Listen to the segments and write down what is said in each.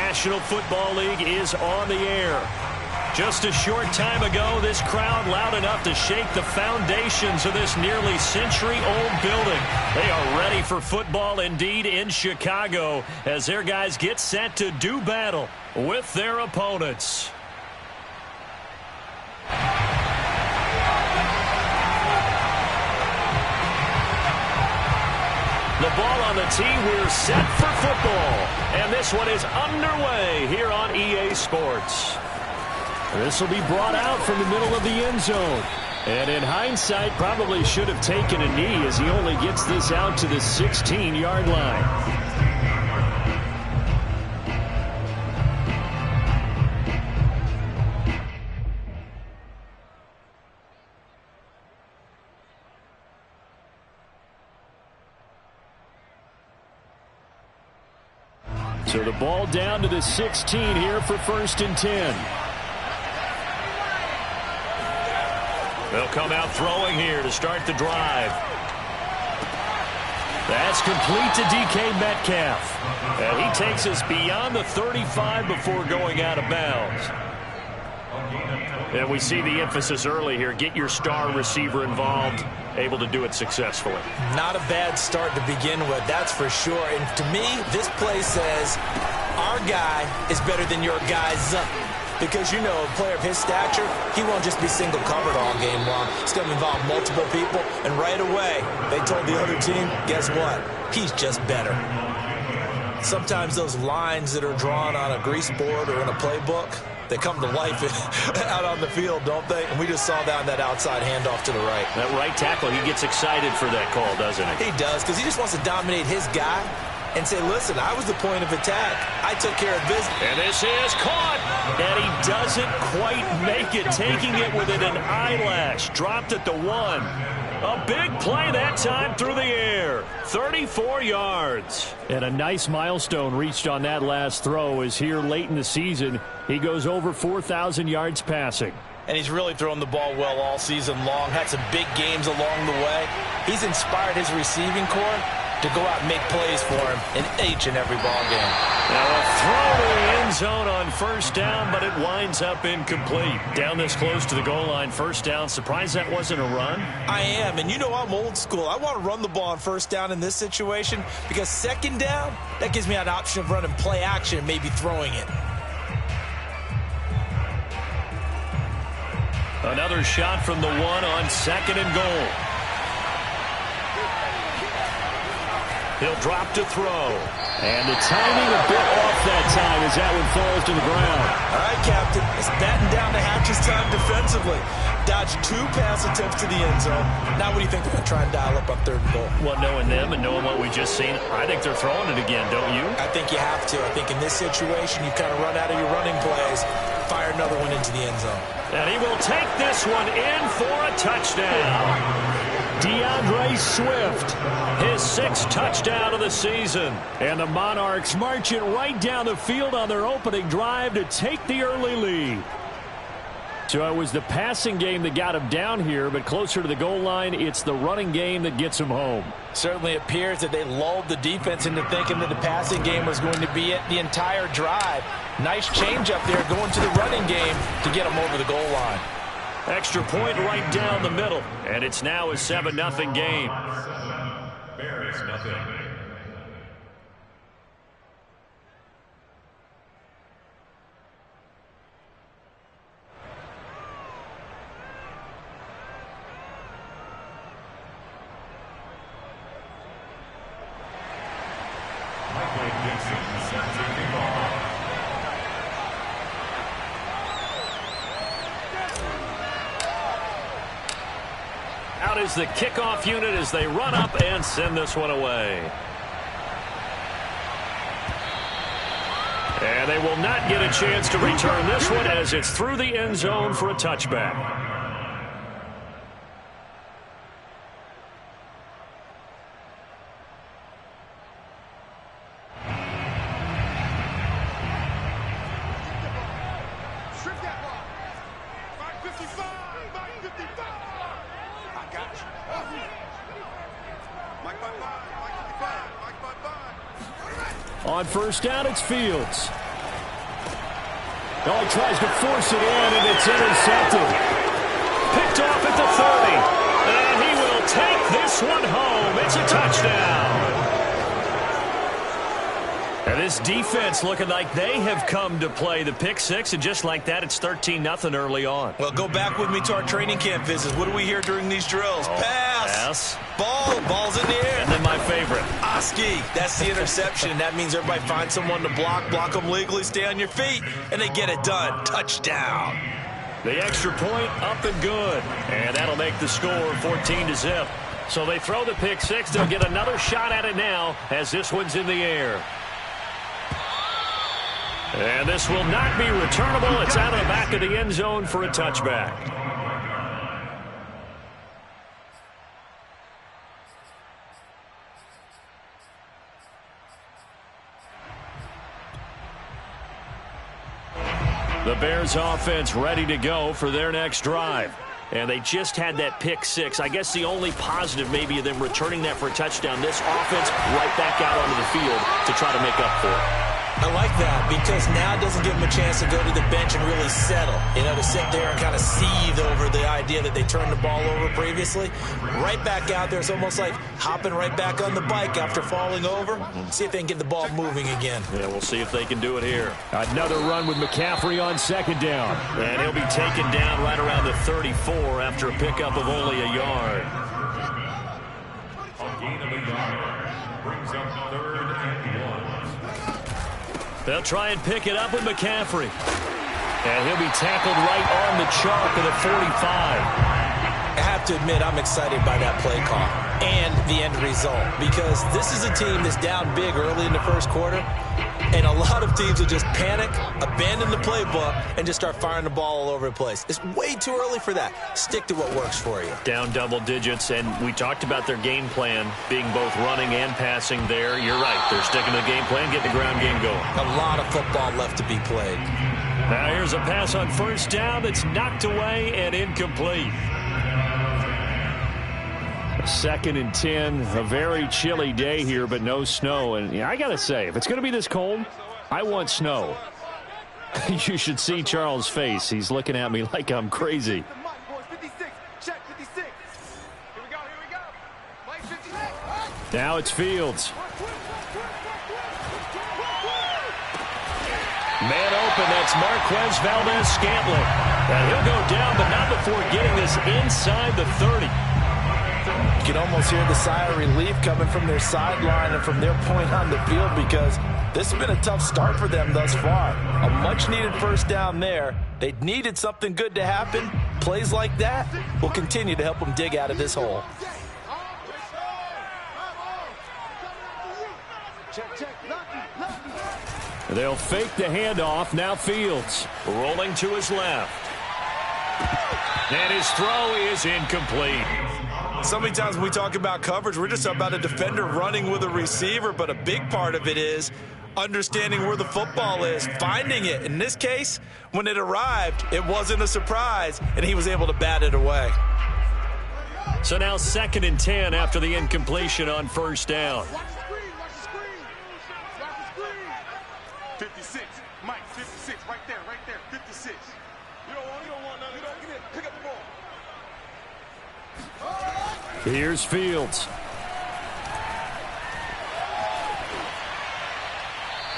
National Football League is on the air. Just a short time ago, this crowd loud enough to shake the foundations of this nearly century-old building. They are ready for football indeed in Chicago as their guys get set to do battle with their opponents. The ball on the tee, we're set for football. And this one is underway here on EA Sports. This will be brought out from the middle of the end zone. And in hindsight, probably should have taken a knee as he only gets this out to the 16-yard line. So the ball down to the 16 here for 1st and 10. They'll come out throwing here to start the drive. That's complete to DK Metcalf. And he takes us beyond the 35 before going out of bounds. And we see the emphasis early here. Get your star receiver involved. Able to do it successfully. Not a bad start to begin with, that's for sure. And to me, this play says our guy is better than your guy's. Because, you know, a player of his stature, he won't just be single covered all game long. It's going to involve multiple people. And right away, they told the other team, guess what? He's just better. Sometimes those lines that are drawn on a grease board or in a playbook, they come to life out on the field, don't they? And we just saw that on that outside handoff to the right. That right tackle, he gets excited for that call, doesn't he? He does, because he just wants to dominate his guy and say, listen, I was the point of attack. I took care of business. And this is caught. And he doesn't quite make it, taking it within an eyelash. Dropped at the 1. A big play that time through the air. 34 yards. And a nice milestone reached on that last throw is here late in the season. He goes over 4,000 yards passing. And he's really thrown the ball well all season long. Had some big games along the way. He's inspired his receiving corps to go out and make plays for him in each and every ball game. Now a throw to the end zone on 1st down, but it winds up incomplete. Down this close to the goal line, 1st down. Surprised that wasn't a run? I am, and you know I'm old school. I want to run the ball on 1st down in this situation because 2nd down, that gives me an option of running play action and maybe throwing it. Another shot from the 1 on 2nd and goal. He'll drop to throw. And the timing a bit off that time as that one falls to the ground. All right, Captain. It's batting down the hatches time defensively. Dodged 2 pass attempts to the end zone. Now what do you think they're going to try and dial up on 3rd and goal? Well, knowing them and knowing what we just seen, I think they're throwing it again, don't you? I think you have to. I think in this situation, you kind of run out of your running plays, fire another one into the end zone. And he will take this one in for a touchdown. DeAndre Swift, his 6th touchdown of the season. And the Monarchs march it right down the field on their opening drive to take the early lead. So it was the passing game that got him down here, but closer to the goal line, it's the running game that gets him home. Certainly appears that they lulled the defense into thinking that the passing game was going to be it the entire drive. Nice change up there going to the running game to get him over the goal line. Extra point right down the middle, and it's now a 7-0 game. Bears nothing. Out is the kickoff unit as they run up and send this one away. And they will not get a chance to return this one as it's through the end zone for a touchback. On 1st down, it's Fields. Oh, he tries to force it in, and it's intercepted. Picked off at the 30. And he will take this one home. It's a touchdown. And this defense looking like they have come to play the pick six, and just like that, it's 13-0 early on. Well, go back with me to our training camp visits. What do we hear during these drills? Pass. Ball's in the air. And then my favorite. Oski. That's the interception. That means everybody finds someone to block them legally, stay on your feet, and they get it done. Touchdown. The extra point up and good. And that'll make the score 14-0. So they throw the pick six. They'll get another shot at it now as this one's in the air. And this will not be returnable. It's out of the back of the end zone for a touchback. The Bears offense ready to go for their next drive. And they just had that pick six. I guess the only positive maybe of them returning that for a touchdown. This offense right back out onto the field to try to make up for it. I like that because now it doesn't give them a chance to go to the bench and really settle. You know, to sit there and kind of seethe over the idea that they turned the ball over previously. Right back out there. It's almost like hopping right back on the bike after falling over. See if they can get the ball moving again. Yeah, we'll see if they can do it here. Another run with McCaffrey on second down. And he'll be taken down right around the 34 after a pickup of only a yard. A gain of a yard brings up 3rd and 1. They'll try and pick it up with McCaffrey. And he'll be tackled right on the chalk of the 45. I have to admit, I'm excited by that play call and the end result because this is a team that's down big early in the first quarter, and a lot of teams will just panic, abandon the playbook, and just start firing the ball all over the place. It's way too early for that. Stick to what works for you. Down double digits, and we talked about their game plan being both running and passing there. You're right. They're sticking to the game plan, getting the ground game going. A lot of football left to be played. Now here's a pass on first down that's knocked away and incomplete. 2nd and 10, a very chilly day here, but no snow. And I got to say, if it's going to be this cold, I want snow. You should see Charles' face. He's looking at me like I'm crazy. Now it's Fields. Man open, that's Marquez Valdez-Scantling. And he'll go down, but not before getting this inside the 30. You can almost hear the sigh of relief coming from their sideline and from their point on the field because this has been a tough start for them thus far. A much-needed first down there. They needed something good to happen. Plays like that will continue to help them dig out of this hole. They'll fake the handoff. Now Fields rolling to his left. And his throw is incomplete. So many times when we talk about coverage, we're just about a defender running with a receiver, but a big part of it is understanding where the football is, finding it. In this case, when it arrived, it wasn't a surprise, and he was able to bat it away. So now 2nd and 10 after the incompletion on first down. 56, Mike, 56, right there, 56. You don't want none. You don't get it. Pick up the ball. Here's Fields.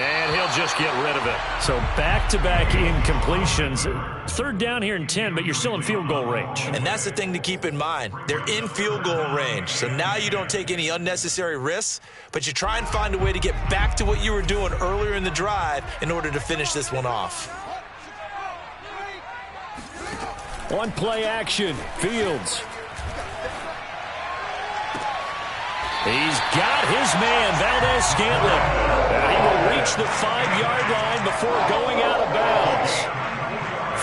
And he'll just get rid of it. So back-to-back incompletions. 3rd down here and 10, but you're still in field goal range. And that's the thing to keep in mind. They're in field goal range. So now you don't take any unnecessary risks, but you try and find a way to get back to what you were doing earlier in the drive in order to finish this one off. On play action, Fields. He's got his man, Valdez-Scantling. And he will reach the 5-yard line before going out of bounds.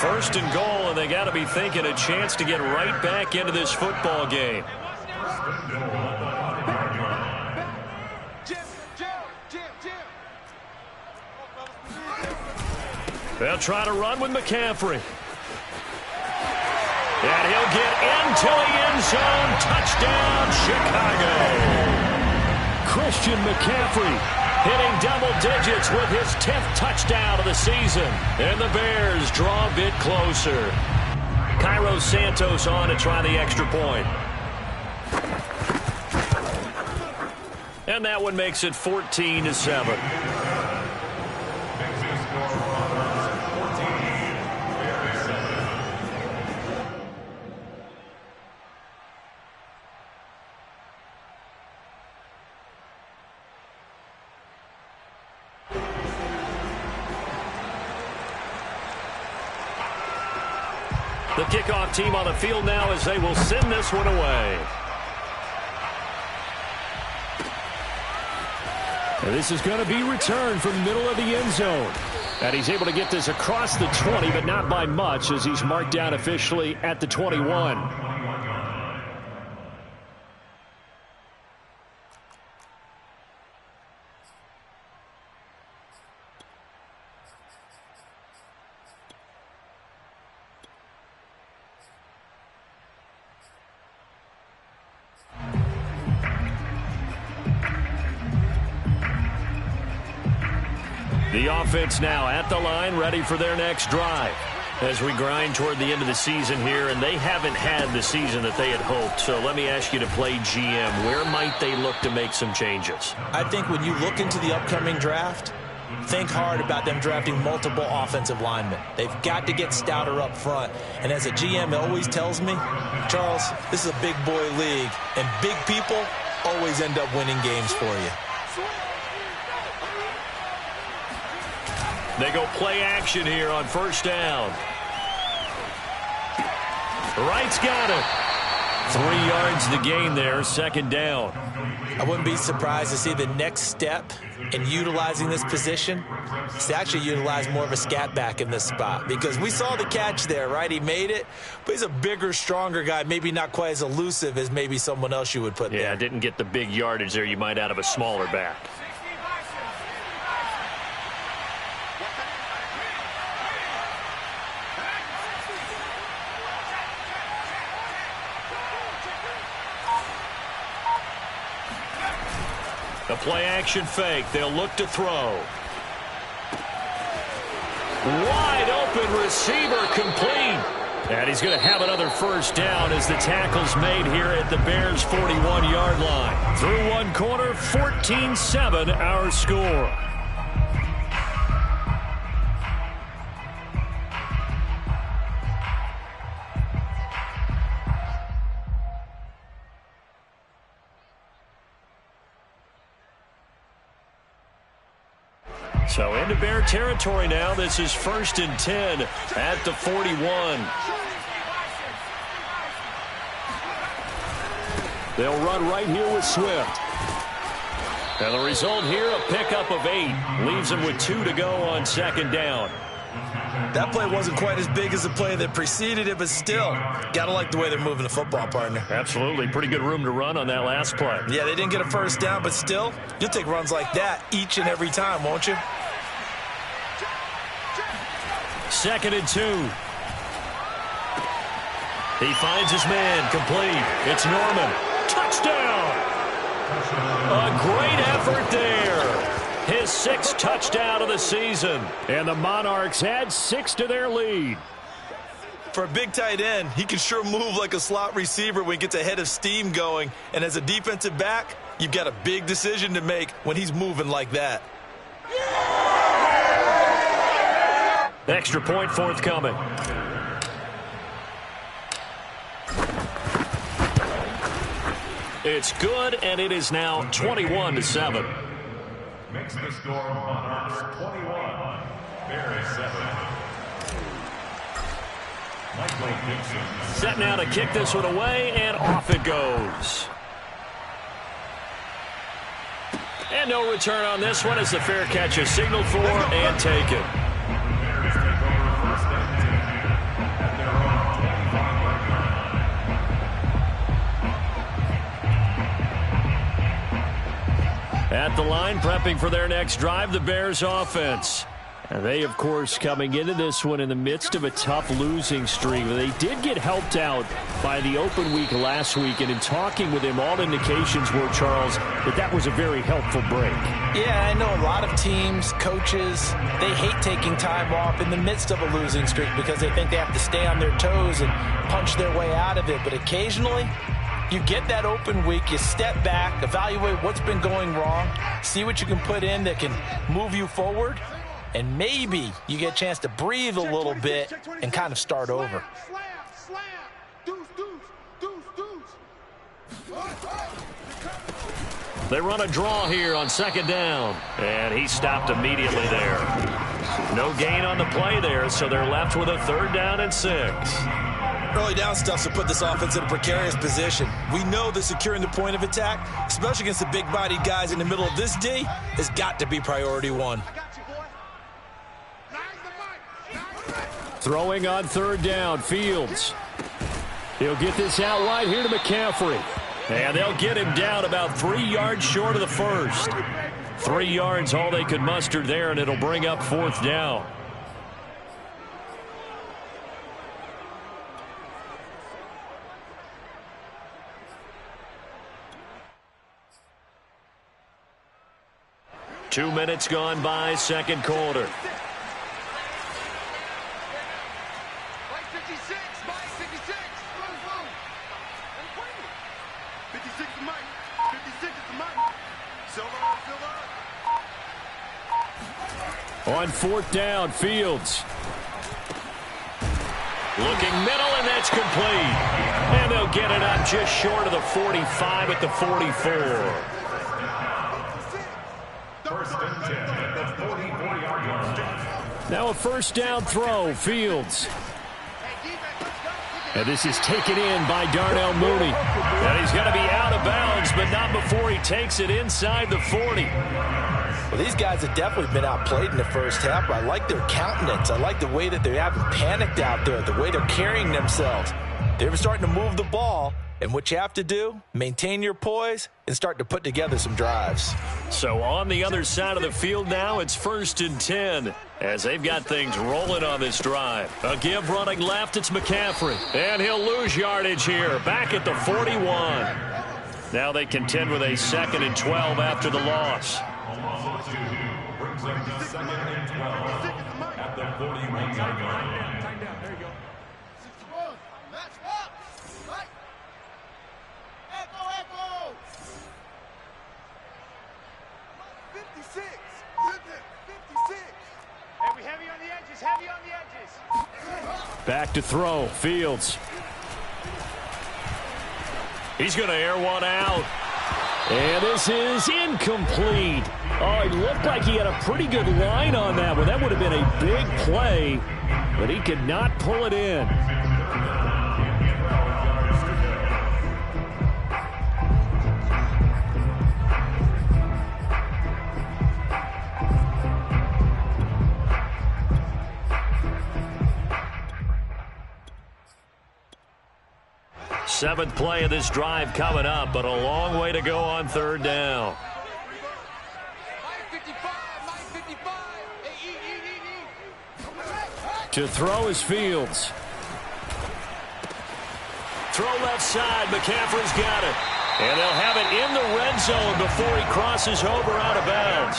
1st and goal, and they got to be thinking a chance to get right back into this football game. They'll try to run with McCaffrey. And he'll get into the end zone. Touchdown, Chicago. Christian McCaffrey Hitting double digits with his 10th touchdown of the season. And the Bears draw a bit closer. Cairo Santos on to try the extra point. And that one makes it 14-7. The kickoff team on the field now as they will send this one away. And this is going to be returned from the middle of the end zone. And he's able to get this across the 20, but not by much as he's marked down officially at the 21. The offense now at the line, ready for their next drive. As we grind toward the end of the season here, and they haven't had the season that they had hoped. So let me ask you to play GM. Where might they look to make some changes? I think when you look into the upcoming draft, think hard about them drafting multiple offensive linemen. They've got to get stouter up front. And as a GM, it always tells me, Charles, this is a big boy league, and big people always end up winning games for you. They go play action here on first down. Wright's got it. 3 yards the gain there, second down. I wouldn't be surprised to see the next step in utilizing this position is to actually utilize more of a scat back in this spot, because we saw the catch there, right? He made it, but he's a bigger, stronger guy, maybe not quite as elusive as maybe someone else you would put there. Yeah, didn't get the big yardage there you might out of a smaller back. The play-action fake. They'll look to throw. Wide open receiver complete. And he's going to have another first down as the tackle's made here at the Bears' 41-yard line. Through one quarter, 14-7 our score. So into Bear territory now. This is 1st and 10 at the 41. They'll run right here with Swift. And the result here, a pickup of 8. Leaves them with 2 to go on second down. That play wasn't quite as big as the play that preceded it, but still, got to like the way they're moving the football, partner. Absolutely. Pretty good room to run on that last play. Yeah, they didn't get a first down, but still, you'll take runs like that each and every time, won't you? 2nd and 2. He finds his man, complete. It's Norman. Touchdown! A great effort there. His 6th touchdown of the season. And the Monarchs add 6 to their lead. For a big tight end, he can sure move like a slot receiver when he gets a head of steam going. And as a defensive back, you've got a big decision to make when he's moving like that. Extra point forthcoming. It's good, and it is now 21-7. Makes the score Monarchs 21, Bears 7. Michael Dixon. Set now to kick this one away, and off it goes. And no return on this one as the fair catch is signaled for and taken. Bears take over 1st and 10 at their own 25-yard line. At the line, prepping for their next drive, the Bears offense. And they, of course, coming into this one in the midst of a tough losing streak. They did get helped out by the open week last week, and in talking with him, all indications were, Charles, that was a very helpful break. Yeah, I know a lot of teams, coaches, they hate taking time off in the midst of a losing streak because they think they have to stay on their toes and punch their way out of it. But occasionally, you get that open week, you step back, evaluate what's been going wrong, see what you can put in that can move you forward, and maybe you get a chance to breathe a little bit and kind of start over. They run a draw here on second down, and he stopped immediately there. No gain on the play there, so they're left with a 3rd down and 6. Early down stuff to put this offense in a precarious position. We know that securing the point of attack, especially against the big-bodied guys in the middle of this D, has got to be priority 1. Throwing on 3rd down, Fields. He'll get this out wide here to McCaffrey. And they'll get him down about 3 yards short of the first. 3 yards, all they could muster there, and it'll bring up 4th down. Two minutes gone by, second quarter. On 4th down, Fields. Looking middle, and that's complete. And they'll get it up just short of the 45 at the 44. First and 10 at the 44-yard line. Now a 1st down throw, Fields. And this is taken in by Darnell Mooney. And he's going to be out of bounds, but not before he takes it inside the 40. Well, these guys have definitely been outplayed in the first half. I like their countenance. I like the way that they haven't panicked out there, the way they're carrying themselves. They're starting to move the ball, and what you have to do, maintain your poise and start to put together some drives. So on the other side of the field now, it's 1st and 10 as they've got things rolling on this drive. A give running left, it's McCaffrey. And he'll lose yardage here, back at the 41. Now they contend with a 2nd and 12 after the loss. Brings up the 2nd and 12 at the 41-yard line. Time down. There you go. 61. Match up. Right. Echo. 56. 56. Hey, we heavy on the edges. Heavy on the edges. Back to throw, Fields. He's going to air one out. And this is incomplete. Oh, it looked like he had a pretty good line on that one. That would have been a big play, but he could not pull it in. Seventh play of this drive coming up, but a long way to go on 3rd down. To throw is Fields. Throw left side. McCaffrey's got it. And they'll have it in the red zone before he crosses over out of bounds.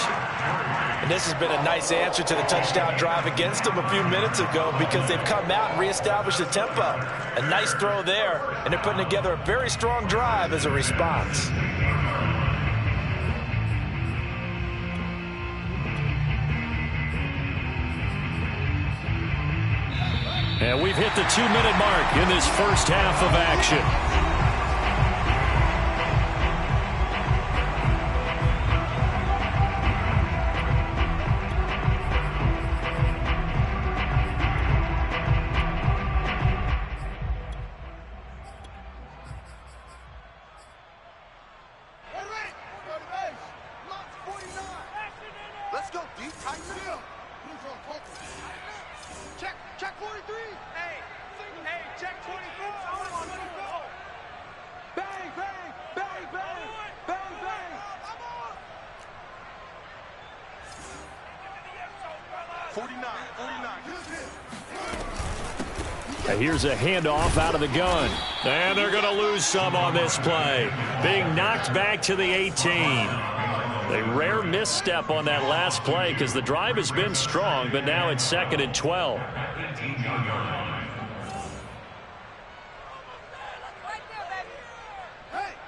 And this has been a nice answer to the touchdown drive against them a few minutes ago because they've come out and reestablished the tempo. A nice throw there, and they're putting together a very strong drive as a response. And we've hit the 2-minute mark in this first half of action. Let's go deep, tight middle. Check 43. Hey, check 24. Here's a handoff out of the gun. And they're going to lose some on this play. Being knocked back to the 18. A rare misstep on that last play because the drive has been strong, but now it's 2nd and 12. Hey,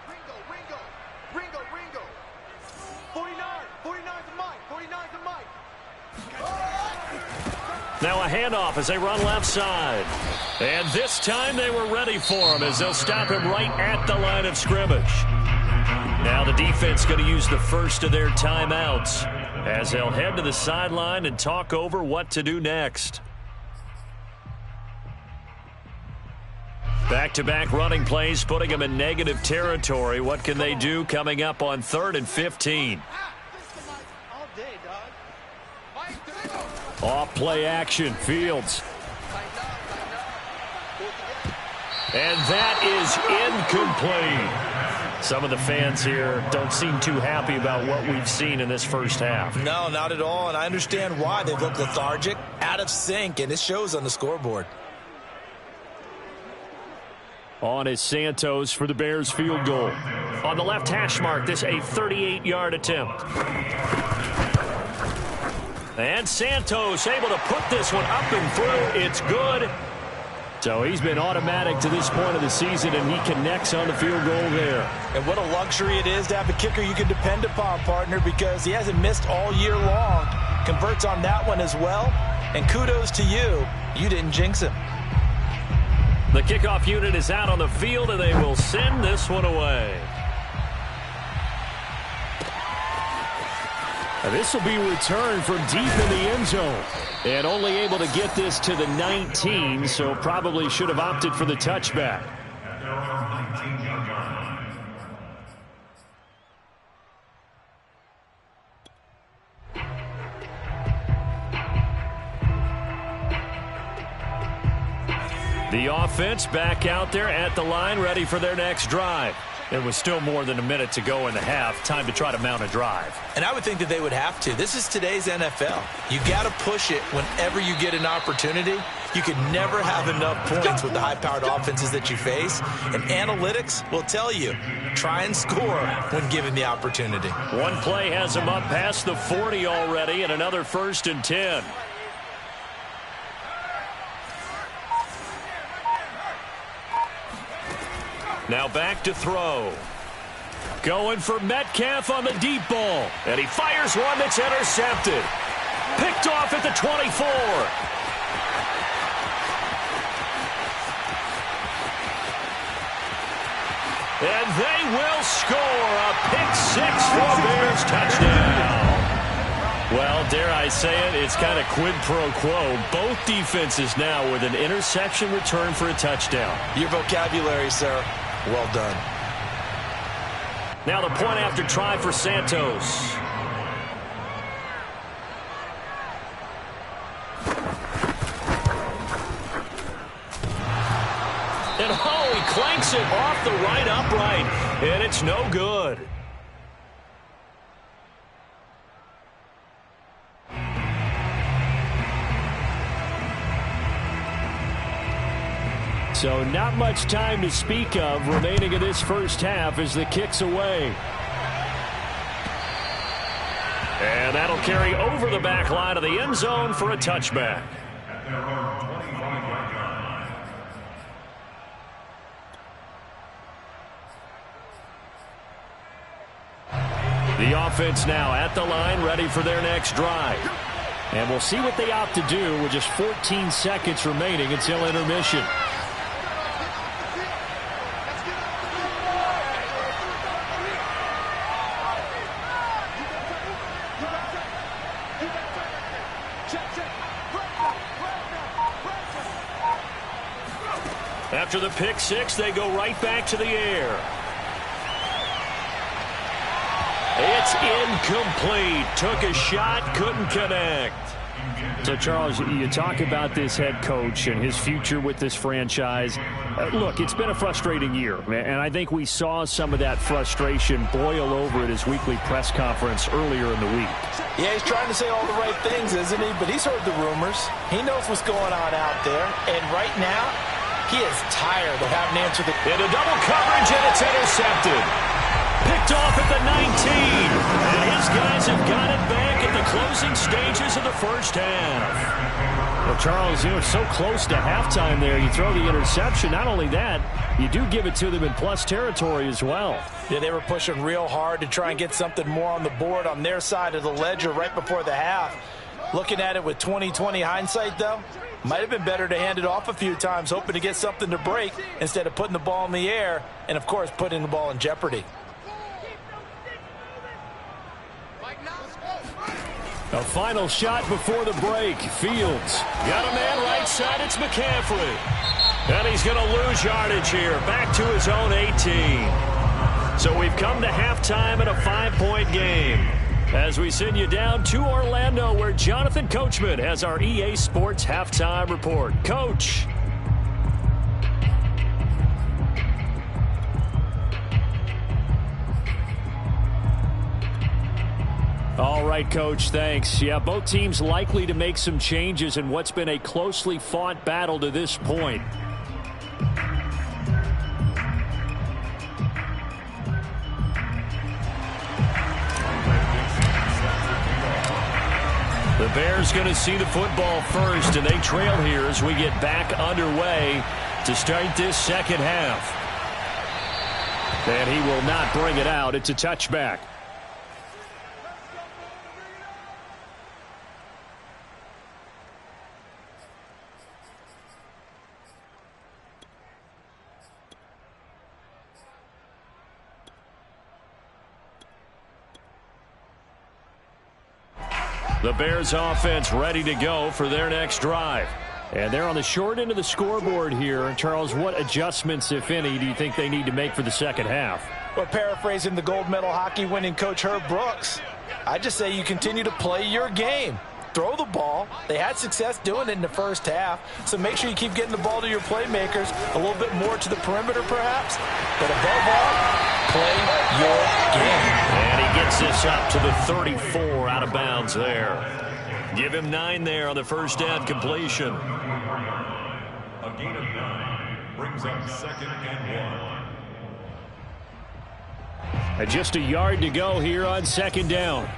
Ringo. 49's the mic. 49's the mic. Now a handoff as they run left side. And this time they were ready for him as they'll stop him right at the line of scrimmage. Now the defense going to use the first of their timeouts as they'll head to the sideline and talk over what to do next. Back-to-back running plays putting them in negative territory. What can they do coming up on 3rd and 15? Off play action, Fields. And that is incomplete. Some of the fans here don't seem too happy about what we've seen in this first half. No, not at all, and I understand why. They look lethargic, out of sync, and it shows on the scoreboard. On is Santos for the Bears field goal. On the left hash mark, this a 38-yard attempt. And Santos able to put this one up and through. It's good. So he's been automatic to this point of the season, and he connects on the field goal there. And what a luxury it is to have a kicker you can depend upon, partner, because he hasn't missed all year long. Converts on that one as well. And kudos to you. You didn't jinx him. The kickoff unit is out on the field, and they will send this one away. This will be returned from deep in the end zone. And only able to get this to the 19, so probably should have opted for the touchback. The offense back out there at the line, ready for their next drive. There was still more than a minute to go in the half. Time to try to mount a drive. And I would think that they would have to. This is today's NFL. You got to push it whenever you get an opportunity. You can never have enough points with the high-powered offenses that you face. And analytics will tell you, try and score when given the opportunity. One play has them up past the 40 already, and another 1st and 10. Now back to throw. Going for Metcalf on the deep ball. And he fires one that's intercepted. Picked off at the 24. And they will score a pick-6 for a Bears touchdown. Well, dare I say it, it's kind of quid pro quo. Both defenses now with an interception return for a touchdown. Your vocabulary, sir. Well done. Now the point after try for Santos. And he clanks it off the right upright, and it's no good. So not much time to speak of remaining in this first half as the kick's away. And that'll carry over the back line of the end zone for a touchback. The offense now at the line, ready for their next drive. And we'll see what they opt to do with just 14 seconds remaining until intermission. After the pick-6, they go right back to the air. It's incomplete. Took a shot, couldn't connect. So, Charles, you talk about this head coach and his future with this franchise. Look, it's been a frustrating year, and I think we saw some of that frustration boil over at his weekly press conference earlier in the week. Yeah, he's trying to say all the right things, isn't he? But he's heard the rumors. He knows what's going on out there. And right now, he is tired of having to answer the... Into double coverage, and it's intercepted. Picked off at the 19. And his guys have got it back at the closing stages of the first half. Well, Charles, you know, so close to halftime there. You throw the interception. Not only that, you do give it to them in plus territory as well. Yeah, they were pushing real hard to try and get something more on the board on their side of the ledger right before the half. Looking at it with 20/20 hindsight, though, might have been better to hand it off a few times, hoping to get something to break instead of putting the ball in the air and, of course, putting the ball in jeopardy. A final shot before the break. Fields got a man right side. It's McCaffrey. And he's going to lose yardage here. Back to his own 18. So we've come to halftime in a 5-point game. As we send you down to Orlando, where Jonathan Coachman has our EA Sports halftime report. Coach. All right, Coach, thanks. Yeah, both teams likely to make some changes in what's been a closely fought battle to this point. The Bears going to see the football first, and they trail here as we get back underway to start this second half. And he will not bring it out. It's a touchback. The Bears offense ready to go for their next drive. And they're on the short end of the scoreboard here. Charles, what adjustments, if any, do you think they need to make for the second half? Well, paraphrasing the gold medal hockey winning coach Herb Brooks, I just say you continue to play your game. Throw the ball. They had success doing it in the first half, so make sure you keep getting the ball to your playmakers, a little bit more to the perimeter perhaps, but above all, play your game. And he gets this up to the 34 out of bounds there. Give him 9 there on the first down completion. A gain of 9 brings up 2nd and 1. And just a yard to go here on second down.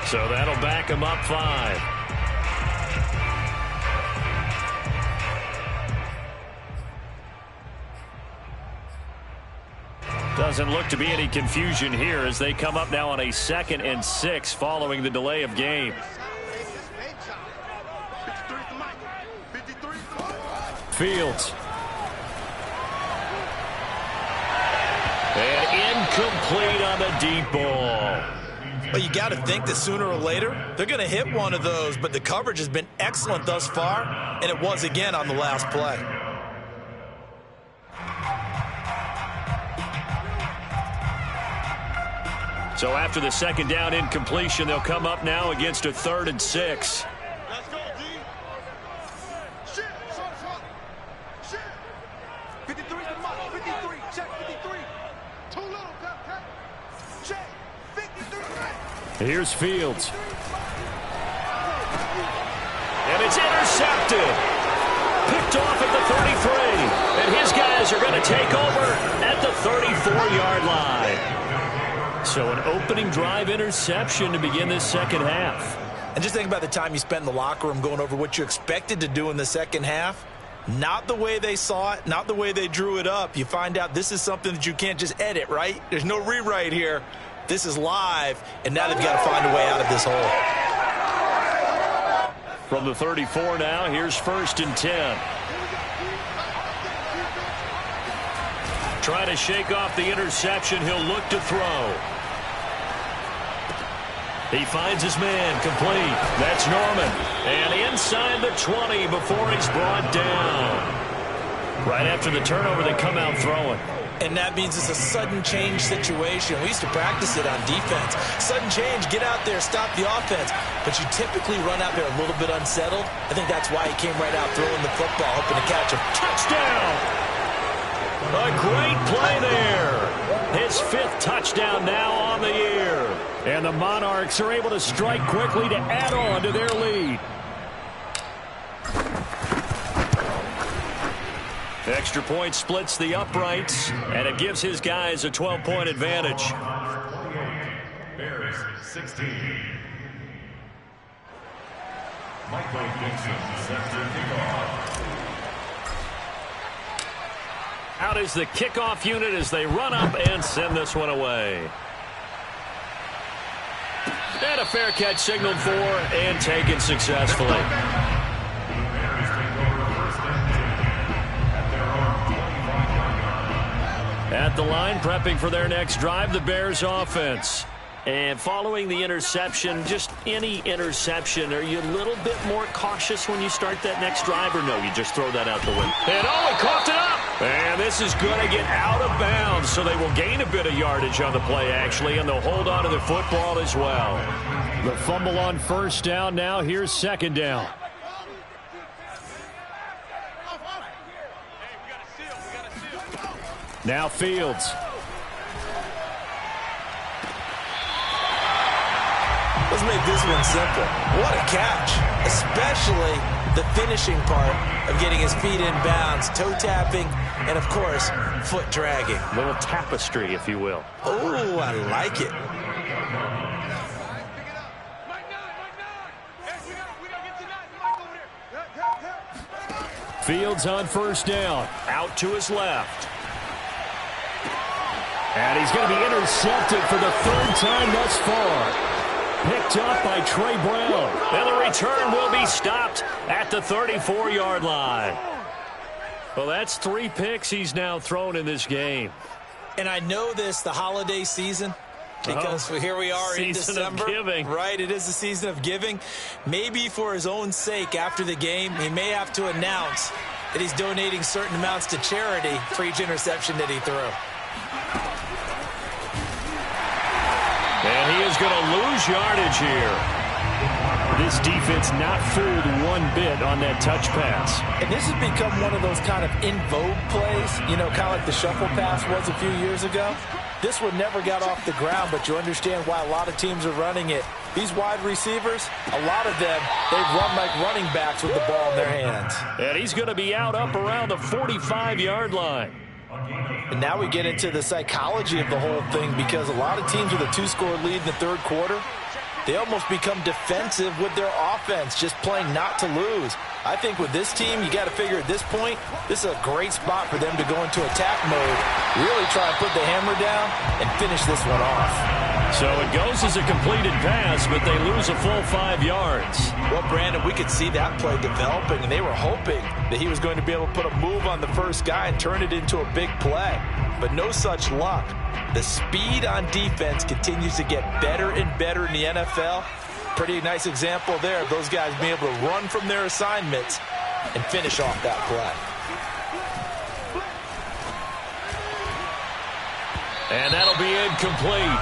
So that'll back him up 5. Doesn't look to be any confusion here as they come up now on a 2nd and 6 following the delay of game. Fields. And incomplete on the deep ball. Well, you got to think that sooner or later, they're going to hit one of those, but the coverage has been excellent thus far, and it was again on the last play. So after the second down incompletion, they'll come up now against a 3rd and 6. Let's go, D. Shit, shot. Shit. 53 is the mark. 53. Check 53. Too little, Cap. Check 53. Here's Fields. And it's intercepted. Picked off at the 33. And his guys are going to take over at the 34-yard line. So an opening drive interception to begin this second half. And just think about the time you spent in the locker room going over what you expected to do in the second half. Not the way they saw it, not the way they drew it up. You find out this is something that you can't just edit, right? There's no rewrite here. This is live, and now they've got to find a way out of this hole. From the 34 now, here's 1st and 10. try to shake off the interception. He'll look to throw. He finds his man, complete. That's Norman. And inside the 20 before he's brought down. Right after the turnover, they come out throwing. And that means it's a sudden change situation. We used to practice it on defense. Sudden change, get out there, stop the offense. But you typically run out there a little bit unsettled. I think that's why he came right out throwing the football, hoping to catch him. Touchdown! A great play there. His 5th touchdown now on the year. And the Monarchs are able to strike quickly to add on to their lead. Extra point splits the uprights, and it gives his guys a 12-point advantage. Bears 16. Michael Dixon sets the kickoff. Out is the kickoff unit as they run up and send this one away. And a fair catch signaled for and taken successfully. At the line, prepping for their next drive, the Bears offense. And following the interception, just any interception, are you a little bit more cautious when you start that next drive, or no, you just throw that out the window? And he coughed it up! And this is going to get out of bounds, so they will gain a bit of yardage on the play, actually, and they'll hold on to the football as well. The fumble on first down now. Here's second down. Now Fields. Let's make this one simple. What a catch, especially the finishing part of getting his feet in bounds, toe tapping, and, of course, foot dragging. A little tapestry, if you will. Oh, I like it. Fields on first down. Out to his left. And he's going to be intercepted for the 3rd time thus far. Picked up by Trey Brown. And the return will be stopped at the 34-yard line. Well, that's 3 picks he's now thrown in this game. And I know this, the holiday season, because here we are in December. Season of giving. Right, it is the season of giving. Maybe for his own sake after the game, he may have to announce that he's donating certain amounts to charity for each interception that he threw. And he is going to lose yardage here. This defense not fooled one bit on that touch pass. And this has become one of those kind of in vogue plays, you know, kind of like the shuffle pass was a few years ago. This one never got off the ground, but you understand why a lot of teams are running it. These wide receivers, a lot of them, they run like running backs with the ball in their hands. And he's going to be out up around the 45-yard line. And now we get into the psychology of the whole thing, because a lot of teams with a 2-score lead in the 3rd quarter, they almost become defensive with their offense, just playing not to lose. I think with this team, you got to figure at this point, this is a great spot for them to go into attack mode, really try and put the hammer down and finish this one off. So it goes as a completed pass, but they lose a full 5 yards. Well, Brandon, we could see that play developing, and they were hoping that he was going to be able to put a move on the first guy and turn it into a big play. But no such luck. The speed on defense continues to get better and better in the NFL. Pretty nice example there of those guys being able to run from their assignments and finish off that play. And that'll be incomplete.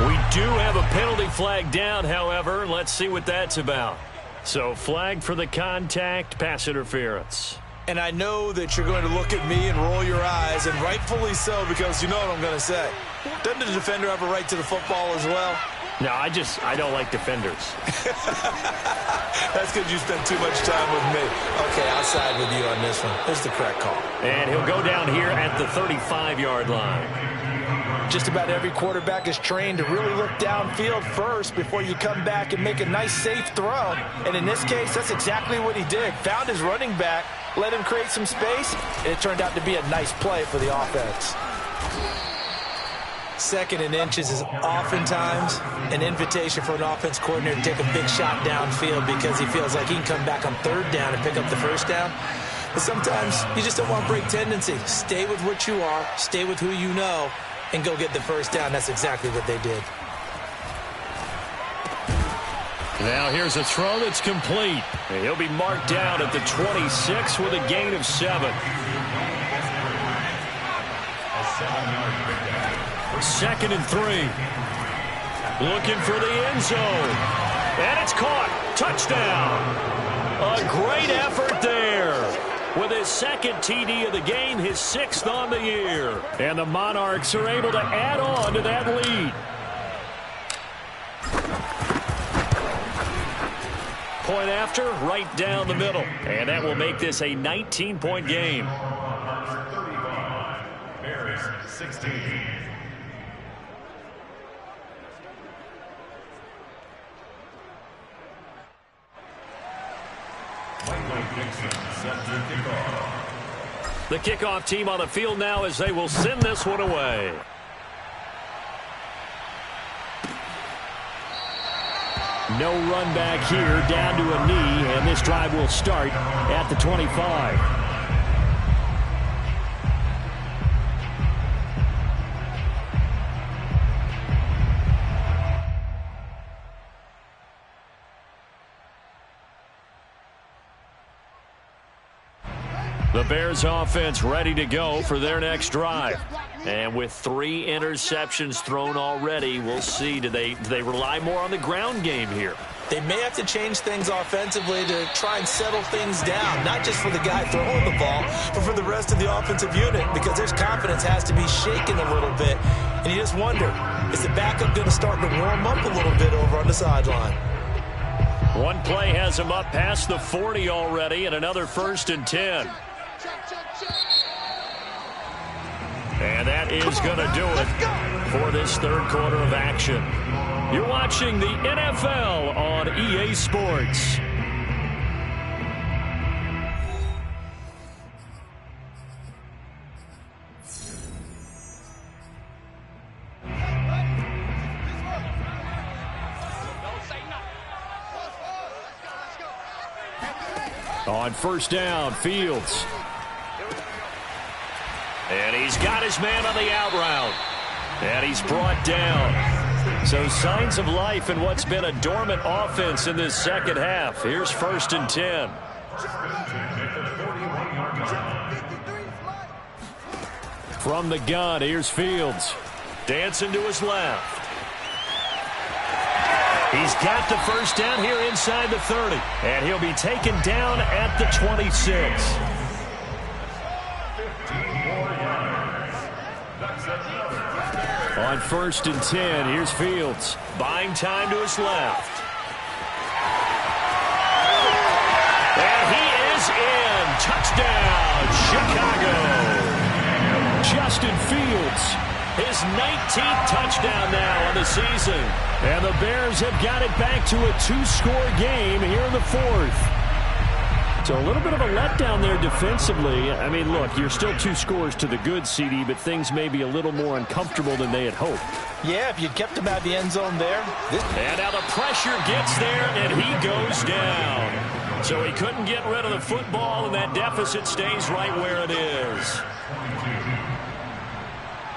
We do have a penalty flag down, however. Let's see what that's about. So flag for the contact, pass interference. And I know that you're going to look at me and roll your eyes, and rightfully so, because you know what I'm going to say. Doesn't the defender have a right to the football as well? No, I don't like defenders. That's because you spend too much time with me. Okay, I'll side with you on this one. Here's the correct call. And he'll go down here at the 35-yard line. Just about every quarterback is trained to really look downfield first before you come back and make a nice, safe throw. And in this case, that's exactly what he did. Found his running back, let him create some space, and it turned out to be a nice play for the offense. 2nd and inches is oftentimes an invitation for an offense coordinator to take a big shot downfield because he feels like he can come back on 3rd down and pick up the 1st down. And sometimes you just don't want to break tendency. Stay with what you are, stay with who you know, and go get the first down. That's exactly what they did. Now here's a throw that's complete. And he'll be marked down at the 26 with a gain of 7. Second and 3. Looking for the end zone. And it's caught. Touchdown. A great effort there. With his second TD of the game, his 6th on the year. And the Monarchs are able to add on to that lead. Point after, right down the middle. And that will make this a 19-point game. 35, Bears 16. The kickoff team on the field now as they will send this one away. No run back here, down to a knee, and this drive will start at the 25. The Bears offense ready to go for their next drive. And with 3 interceptions thrown already, we'll see. Do they rely more on the ground game here? They may have to change things offensively to try and settle things down, not just for the guy throwing the ball, but for the rest of the offensive unit, because their confidence has to be shaken a little bit. And you just wonder, is the backup going to start to warm up a little bit over on the sideline? One play has him up past the 40 already, and another 1st and 10. And that is going to do it for this third quarter of action. You're watching the NFL on EA Sports. On first down, Fields. And he's got his man on the out route. And he's brought down. So signs of life in what's been a dormant offense in this second half. Here's 1st and 10. From the gun, here's Fields. Dancing to his left. He's got the first down here inside the 30. And he'll be taken down at the 26. On 1st and 10, here's Fields. Buying time to his left. And he is in. Touchdown, Chicago. Justin Fields, his 19th touchdown now on the season. And the Bears have got it back to a 2-score game here in the 4th. So a little bit of a letdown there defensively. I mean, look, you're still 2 scores to the good, CD, but things may be a little more uncomfortable than they had hoped. Yeah, if you kept him out of the end zone there. And now the pressure gets there, and he goes down. So he couldn't get rid of the football, and that deficit stays right where it is.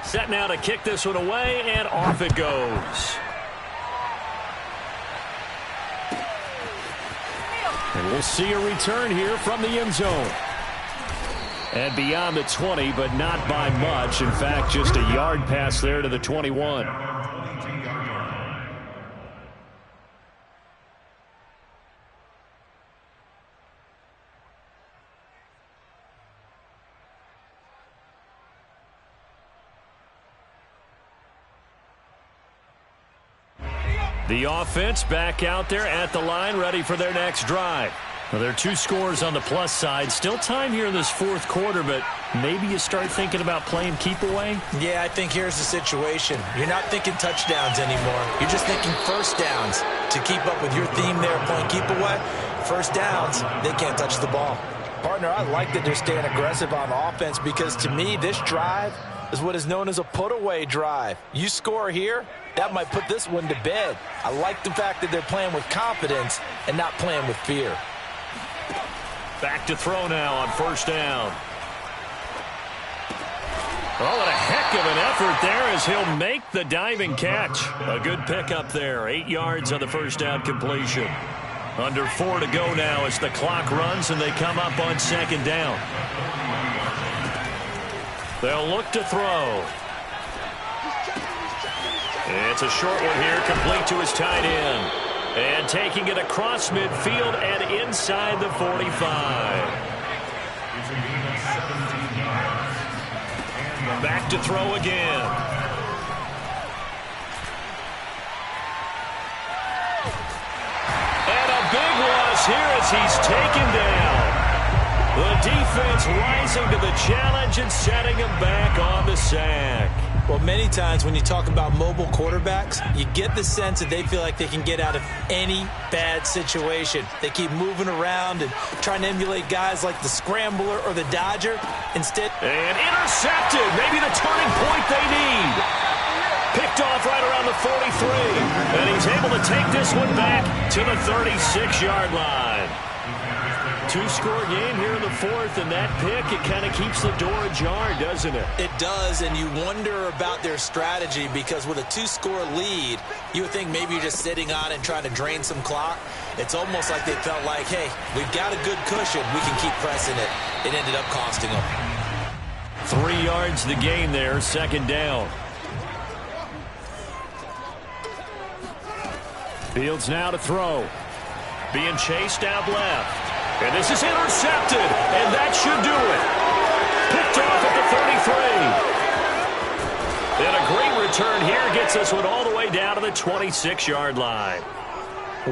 Set now to kick this one away, and off it goes. And we'll see a return here from the end zone. And beyond the 20, but not by much. In fact, just a yard pass there to the 21. The offense back out there at the line, ready for their next drive. Well, there are 2 scores on the plus side. Still time here in this 4th quarter, but maybe you start thinking about playing keep away? Yeah, I think here's the situation. You're not thinking touchdowns anymore. You're just thinking first downs. To keep up with your theme there, playing keep away, first downs, they can't touch the ball. Partner, I like that they're staying aggressive on offense because to me, this drive is what is known as a put-away drive. You score here, that might put this one to bed. I like the fact that they're playing with confidence and not playing with fear. Back to throw now on first down. Oh, and a heck of an effort there as he'll make the diving catch. A good pickup there. 8 yards on the first down completion. Under 4 to go now as the clock runs and they come up on second down. They'll look to throw. It's a short one here, complete to his tight end. And taking it across midfield and inside the 45. Back to throw again. And a big loss here as he's taken down. The defense rising to the challenge and setting him back on the sack. Well, many times when you talk about mobile quarterbacks, you get the sense that they feel like they can get out of any bad situation. They keep moving around and trying to emulate guys like the Scrambler or the Dodger. Instead, and intercepted. Maybe the turning point they need. Picked off right around the 43. And he's able to take this one back to the 36-yard line. 2-score game here in the fourth, and that pick, it kind of keeps the door ajar, doesn't it? It does, and you wonder about their strategy because with a 2-score lead, you would think maybe you're just sitting on it and trying to drain some clock. It's almost like they felt like, hey, we've got a good cushion. We can keep pressing it. It ended up costing them. 3 yards the gain there, second down. Fields now to throw. Being chased out left. And this is intercepted, and that should do it. Picked off at the 33. And a great return here gets this one all the way down to the 26-yard line.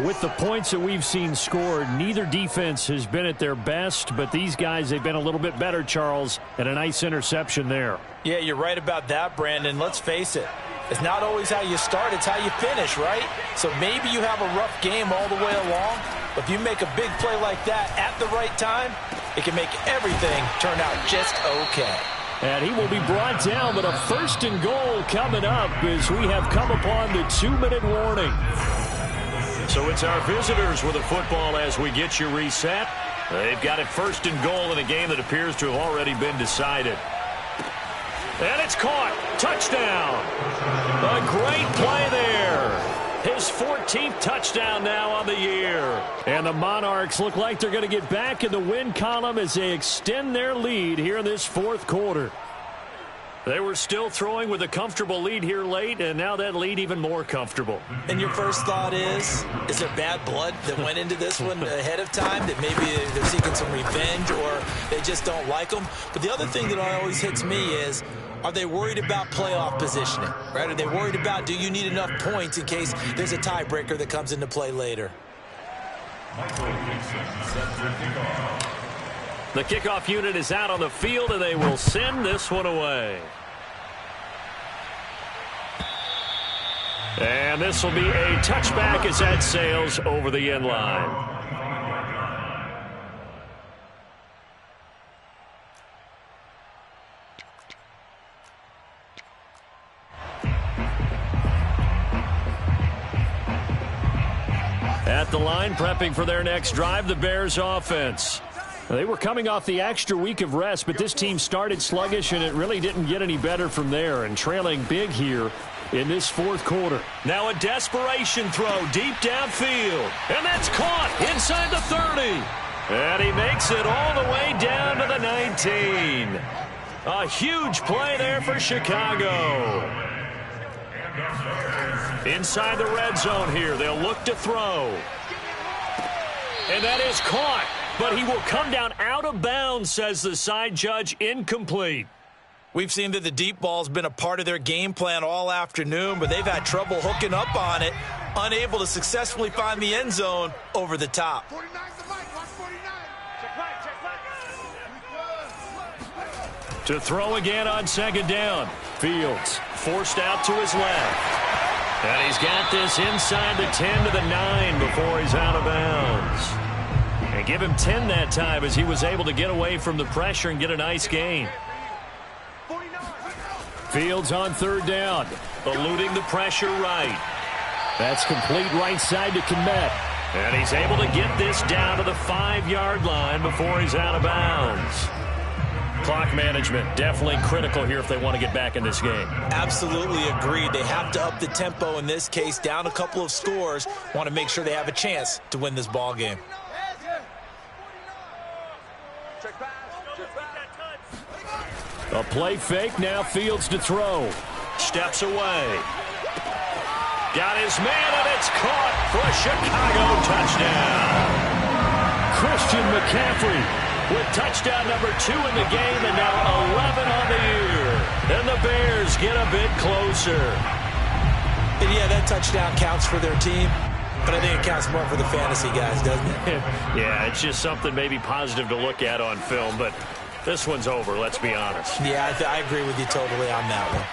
With the points that we've seen scored, neither defense has been at their best, but these guys, they've been a little bit better, Charles, and a nice interception there. Yeah, you're right about that, Brandon. Let's face it. It's not always how you start, it's how you finish, right? So maybe you have a rough game all the way along, but if you make a big play like that at the right time, it can make everything turn out just okay. And he will be brought down, but a first and goal coming up as we have come upon the 2-minute warning. So it's our visitors with the football as we get you reset. They've got it first and goal in a game that appears to have already been decided. And it's caught. Touchdown. A great play there. His 14th touchdown now on the year. And the Monarchs look like they're going to get back in the win column as they extend their lead here in this fourth quarter. They were still throwing with a comfortable lead here late, and now that lead even more comfortable. And your first thought is there bad blood that went into this one ahead of time, that maybe they're seeking some revenge or they just don't like them? But the other thing that always hits me is, are they worried about playoff positioning? Right? Are they worried about, do you need enough points in case there's a tiebreaker that comes into play later? The kickoff unit is out on the field, and they will send this one away. And this will be a touchback as that sails over the end line. At the line, prepping for their next drive, the Bears offense. They were coming off the extra week of rest, but this team started sluggish, and it really didn't get any better from there, and trailing big here in this fourth quarter. Now a desperation throw deep downfield, and that's caught inside the 30. And he makes it all the way down to the 19. A huge play there for Chicago. Inside the red zone here, they'll look to throw. And that is caught. But he will come down out of bounds, says the side judge, incomplete. We've seen that the deep ball's been a part of their game plan all afternoon, but they've had trouble hooking up on it, unable to successfully find the end zone over the top. 49's the mic, watch 49. Check right. To throw again on second down. Fields forced out to his left. And he's got this inside the 10 to the 9 before he's out of bounds. And give him 10 that time as he was able to get away from the pressure and get a nice gain. Fields on third down. Eluding the pressure right. That's complete right side to Kmet. And he's able to get this down to the 5-yard line before he's out of bounds. Clock management definitely critical here if they want to get back in this game. Absolutely agreed. They have to up the tempo in this case, down a couple of scores. Want to make sure they have a chance to win this ball game. A play fake, now Fields to throw. Steps away. Got his man, and it's caught for a Chicago touchdown. Christian McCaffrey with touchdown number 2 in the game, and now 11 on the year. And the Bears get a bit closer. And yeah, that touchdown counts for their team, but I think it counts more for the fantasy guys, doesn't it? Yeah, it's just something maybe positive to look at on film, but this one's over, let's be honest. Yeah, I agree with you totally on that one.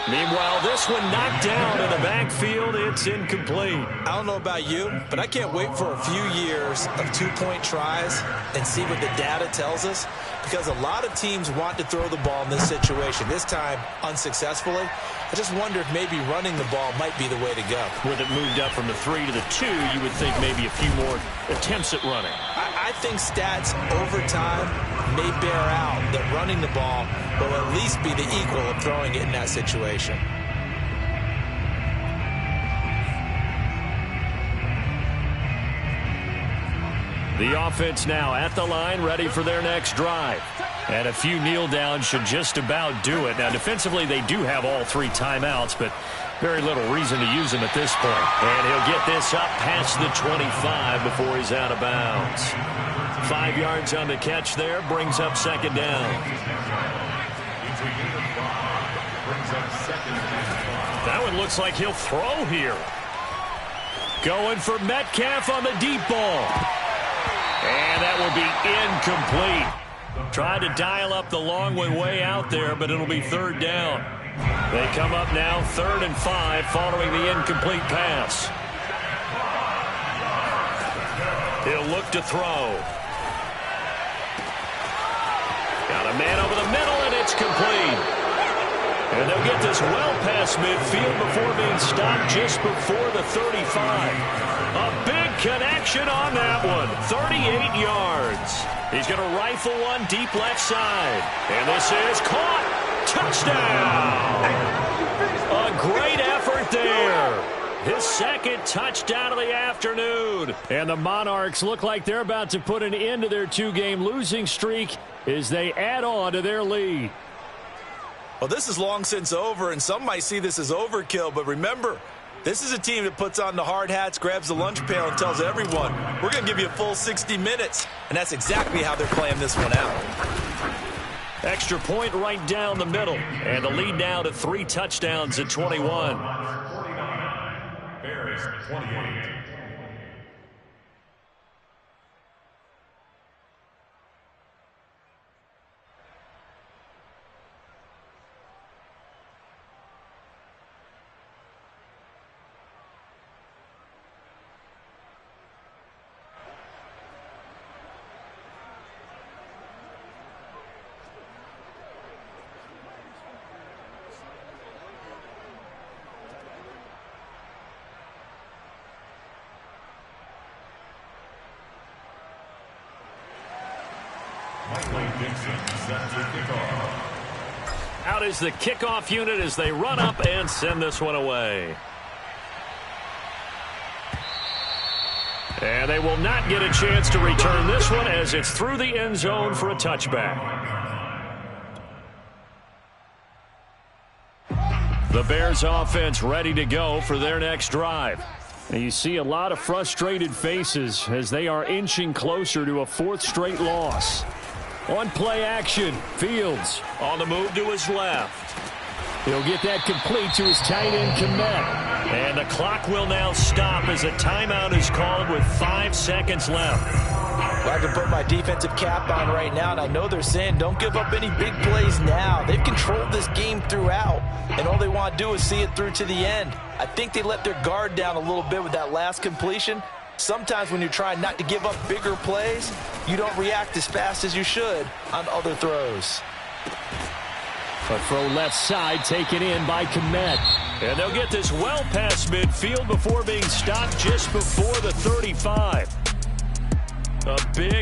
Meanwhile, this one knocked down in the backfield. It's incomplete. I don't know about you, but I can't wait for a few years of 2-point tries and see what the data tells us, because a lot of teams want to throw the ball in this situation. This time, unsuccessfully. I just wonder if maybe running the ball might be the way to go. With it moved up from the 3 to the 2, you would think maybe a few more attempts at running. I think stats over time may bear out that running the ball will at least be the equal of throwing it in that situation. The offense now at the line, ready for their next drive. And a few kneel downs should just about do it. Now, defensively, they do have all 3 timeouts, but very little reason to use them at this point. And he'll get this up past the 25 before he's out of bounds. 5 yards on the catch there, brings up second down. That one looks like he'll throw here. Going for Metcalf on the deep ball. And that will be incomplete. Tried to dial up the long one way out there, but it'll be third down. They come up now 3rd and 5 following the incomplete pass. He'll look to throw. Got a man over the middle, and it's complete. And they'll get this well past midfield before being stopped just before the 35. A big connection on that one. 38 yards. He's going to rifle one deep left side. And this is caught. Touchdown. A great effort there. His second touchdown of the afternoon. And the Monarchs look like they're about to put an end to their 2-game losing streak as they add on to their lead. Well, this is long since over, and some might see this as overkill, but remember, this is a team that puts on the hard hats, grabs the lunch pail, and tells everyone, we're going to give you a full 60 minutes. And that's exactly how they're playing this one out. Extra point right down the middle. And the lead now to 3 touchdowns at 21. Bears 28. Out is the kickoff unit as they run up and send this one away. And they will not get a chance to return this one as it's through the end zone for a touchback. The Bears offense ready to go for their next drive. And you see a lot of frustrated faces as they are inching closer to a 4th straight loss. On play action, Fields on the move to his left. He'll get that complete to his tight end, Komet. And the clock will now stop as a timeout is called with 5 seconds left. Well, I can put my defensive cap on right now, and I know they're saying don't give up any big plays now. They've controlled this game throughout, and all they want to do is see it through to the end. I think they let their guard down a little bit with that last completion. Sometimes when you're trying not to give up bigger plays, you don't react as fast as you should on other throws. A throw left side taken in by Kmet. And they'll get this well past midfield before being stopped just before the 35. A big